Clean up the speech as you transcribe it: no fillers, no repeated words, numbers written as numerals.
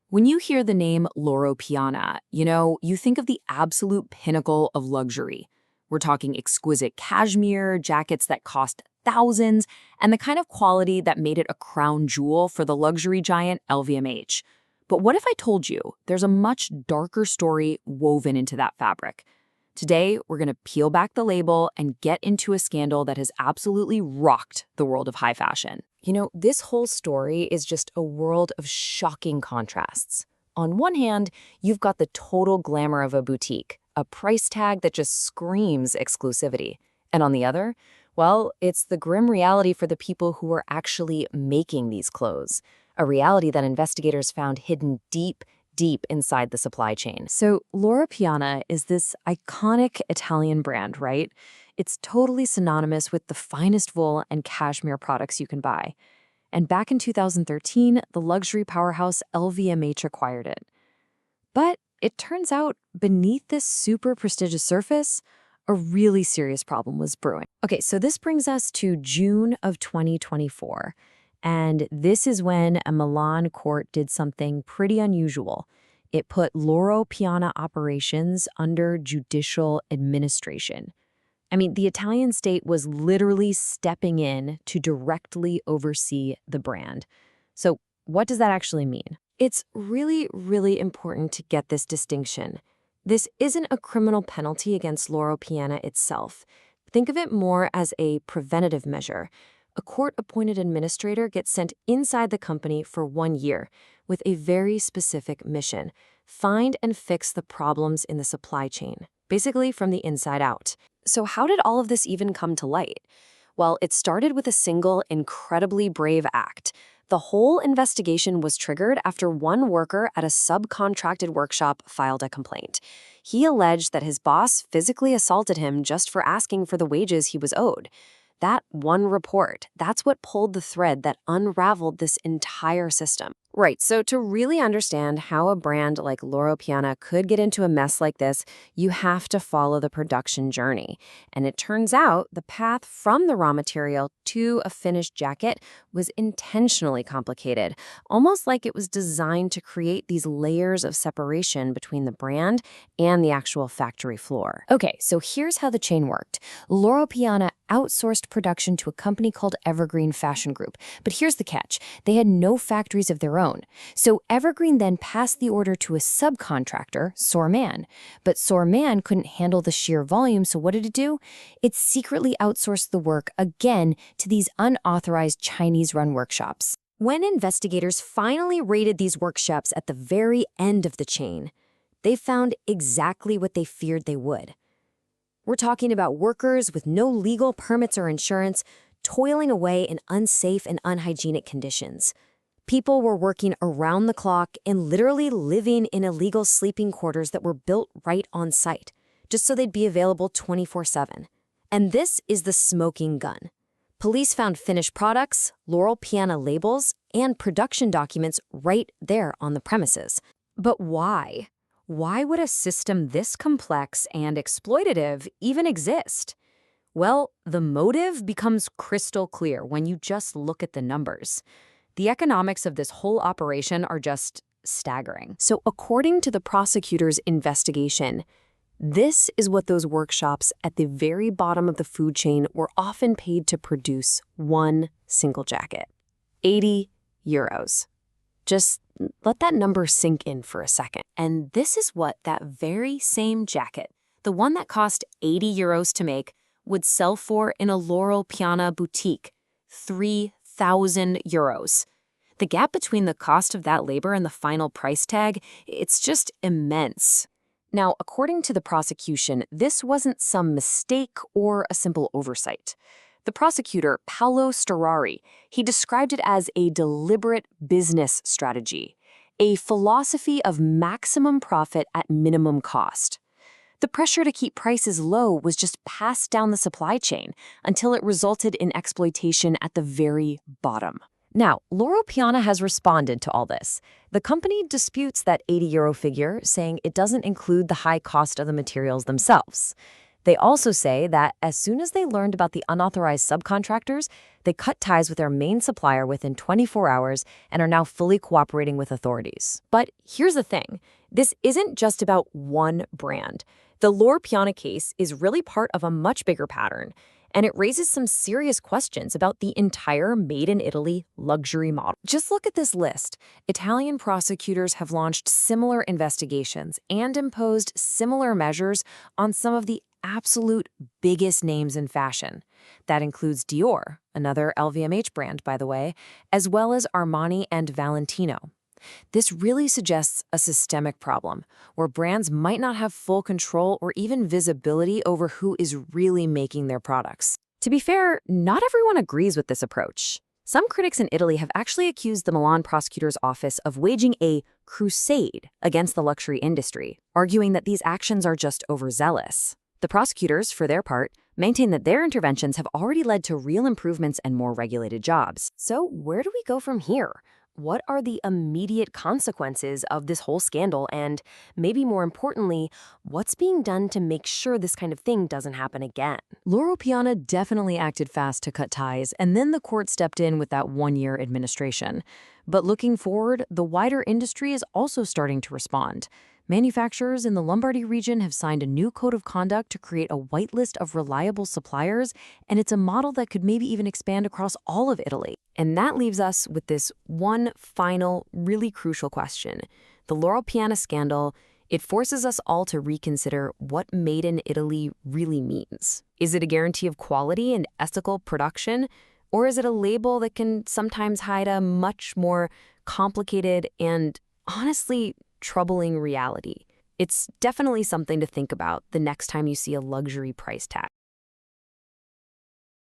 When you hear the name Loro Piana, you think of the absolute pinnacle of luxury. We're talking exquisite cashmere, jackets that cost thousands, and the kind of quality that made it a crown jewel for the luxury giant LVMH. But what if I told you there's a much darker story woven into that fabric? Today, we're going to peel back the label and get into a scandal that has absolutely rocked the world of high fashion. This whole story is just a world of shocking contrasts. On one hand, you've got the total glamour of a boutique, a price tag that just screams exclusivity. And on the other, well, it's the grim reality for the people who are actually making these clothes, a reality that investigators found hidden deep inside the supply chain. So Loro Piana is this iconic Italian brand, right? It's totally synonymous with the finest wool and cashmere products you can buy. And back in 2013, the luxury powerhouse LVMH acquired it. But it turns out beneath this super prestigious surface, a really serious problem was brewing. Okay, so this brings us to June of 2024. And this is when a Milan court did something pretty unusual. It put Loro Piana operations under judicial administration. I mean, the Italian state was literally stepping in to directly oversee the brand. So what does that actually mean? It's really, really important to get this distinction. This isn't a criminal penalty against Loro Piana itself. Think of it more as a preventative measure. A court-appointed administrator gets sent inside the company for 1 year with a very specific mission: find and fix the problems in the supply chain, basically from the inside out. So how did all of this even come to light? Well, it started with a single, incredibly brave act. The whole investigation was triggered after one worker at a subcontracted workshop filed a complaint. He alleged that his boss physically assaulted him just for asking for the wages he was owed. That one report, that's what pulled the thread that unraveled this entire system. Right, so to really understand how a brand like Loro Piana could get into a mess like this, you have to follow the production journey. And it turns out the path from the raw material to a finished jacket was intentionally complicated, almost like it was designed to create these layers of separation between the brand and the actual factory floor. Okay, so here's how the chain worked. Loro Piana outsourced production to a company called Evergreen Fashion Group. But here's the catch. They had no factories of their own. So Evergreen then passed the order to a subcontractor, Sor-Man. But Sor-Man couldn't handle the sheer volume, so what did it do? It secretly outsourced the work again to these unauthorized Chinese-run workshops. When investigators finally raided these workshops at the very end of the chain, they found exactly what they feared they would. We're talking about workers with no legal permits or insurance, toiling away in unsafe and unhygienic conditions. People were working around the clock and literally living in illegal sleeping quarters that were built right on site, just so they'd be available 24/7. And this is the smoking gun. Police found finished products, Loro Piana labels, and production documents right there on the premises. But why? Why would a system this complex and exploitative even exist? Well, the motive becomes crystal clear when you just look at the numbers. The economics of this whole operation are just staggering. So according to the prosecutor's investigation, this is what those workshops at the very bottom of the food chain were often paid to produce one single jacket. 80 euros. Just let that number sink in for a second. And this is what that very same jacket, the one that cost 80 euros to make, would sell for in a Loro Piana boutique: 3,000 euros. The gap between the cost of that labor and the final price tag, it's just immense. Now, according to the prosecution, this wasn't some mistake or a simple oversight. The prosecutor, Paolo Storari, he described it as a deliberate business strategy, a philosophy of maximum profit at minimum cost. The pressure to keep prices low was just passed down the supply chain until it resulted in exploitation at the very bottom. Now, Loro Piana has responded to all this. The company disputes that 80 euro figure, saying it doesn't include the high cost of the materials themselves. They also say that as soon as they learned about the unauthorized subcontractors, they cut ties with their main supplier within 24 hours and are now fully cooperating with authorities. But here's the thing. This isn't just about one brand. The Loro Piana case is really part of a much bigger pattern, and it raises some serious questions about the entire made-in-Italy luxury model. Just look at this list. Italian prosecutors have launched similar investigations and imposed similar measures on some of the absolute biggest names in fashion. That includes Dior, another LVMH brand, by the way, as well as Armani and Valentino. This really suggests a systemic problem, where brands might not have full control or even visibility over who is really making their products. To be fair, not everyone agrees with this approach. Some critics in Italy have actually accused the Milan prosecutor's office of waging a crusade against the luxury industry, arguing that these actions are just overzealous. The prosecutors, for their part, maintain that their interventions have already led to real improvements and more regulated jobs. So where do we go from here? What are the immediate consequences of this whole scandal? And maybe more importantly, what's being done to make sure this kind of thing doesn't happen again? Loro Piana definitely acted fast to cut ties, and then the court stepped in with that one-year administration. But looking forward, the wider industry is also starting to respond. Manufacturers in the Lombardy region have signed a new code of conduct to create a whitelist of reliable suppliers, and it's a model that could maybe even expand across all of Italy. And that leaves us with this one final, really crucial question. The Loro Piana scandal, it forces us all to reconsider what made in Italy really means. Is it a guarantee of quality and ethical production? Or is it a label that can sometimes hide a much more complicated and, honestly, troubling reality? It's definitely something to think about the next time you see a luxury price tag.